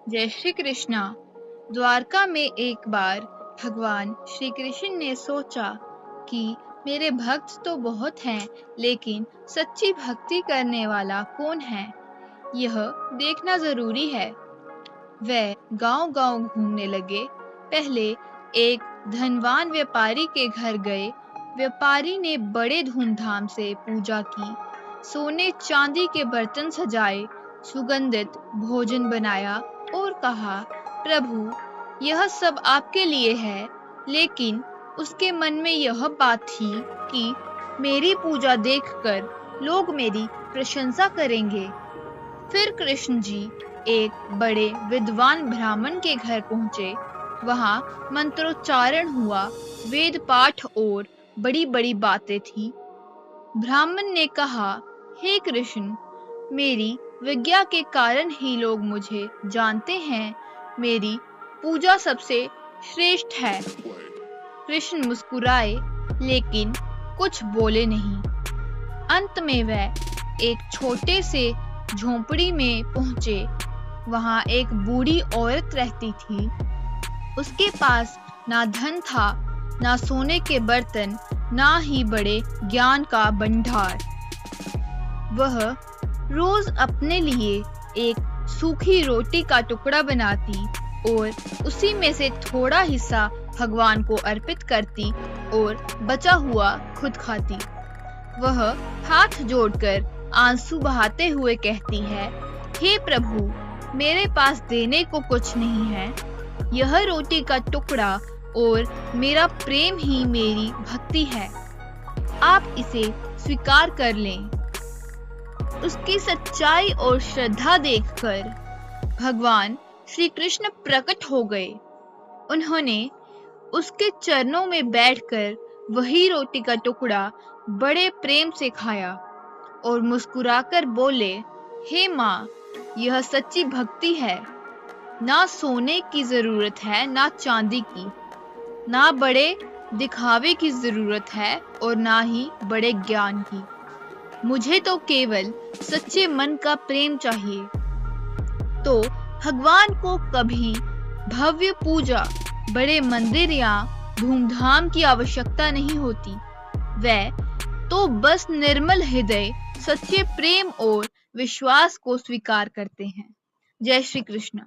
जय श्री कृष्णा। द्वारका में एक बार भगवान श्री कृष्ण ने सोचा कि मेरे भक्त तो बहुत हैं, लेकिन सच्ची भक्ति करने वाला कौन है, यह देखना जरूरी है। वह गांव-गांव घूमने लगे। पहले एक धनवान व्यापारी के घर गए। व्यापारी ने बड़े धूमधाम से पूजा की, सोने चांदी के बर्तन सजाए, सुगंधित भोजन बनाया और कहा, प्रभु, यह सब आपके लिए है। लेकिन उसके मन में यह बात थी कि मेरी पूजा देखकर लोग मेरी प्रशंसा करेंगे। फिर कृष्ण जी एक बड़े विद्वान ब्राह्मण के घर पहुंचे। वहां मंत्रोच्चारण हुआ, वेद पाठ और बड़ी-बड़ी बातें थी। ब्राह्मण ने कहा, हे कृष्ण, मेरी विज्ञा के कारण ही लोग मुझे जानते हैं। मेरी पूजा सबसे श्रेष्ठ है। कृष्ण मुस्कुराए, लेकिन कुछ बोले नहीं। अंत में वह एक छोटे से झोंपड़ी में पहुंचे। वहां एक बूढ़ी औरत रहती थी। उसके पास ना धन था, ना सोने के बर्तन, ना ही बड़े ज्ञान का भंडार। वह रोज अपने लिए एक सूखी रोटी का टुकड़ा बनाती और उसी में से थोड़ा हिस्सा भगवान को अर्पित करती और बचा हुआ खुद खाती। वह हाथ जोड़कर आंसू बहाते हुए कहती है, हे प्रभु, मेरे पास देने को कुछ नहीं है। यह रोटी का टुकड़ा और मेरा प्रेम ही मेरी भक्ति है। आप इसे स्वीकार कर लें। उसकी सच्चाई और श्रद्धा देखकर भगवान श्री कृष्ण प्रकट हो गए। उन्होंने उसके चरणों में बैठकर वही रोटी का टुकड़ा बड़े प्रेम से खाया और मुस्कुराकर बोले, हे माँ, यह सच्ची भक्ति है। ना सोने की जरूरत है, ना चांदी की, ना बड़े दिखावे की जरूरत है और ना ही बड़े ज्ञान की। मुझे तो केवल सच्चे मन का प्रेम चाहिए। तो भगवान को कभी भव्य पूजा, बड़े मंदिर या धूमधाम की आवश्यकता नहीं होती। वह तो बस निर्मल हृदय, सच्चे प्रेम और विश्वास को स्वीकार करते हैं। जय श्री कृष्ण।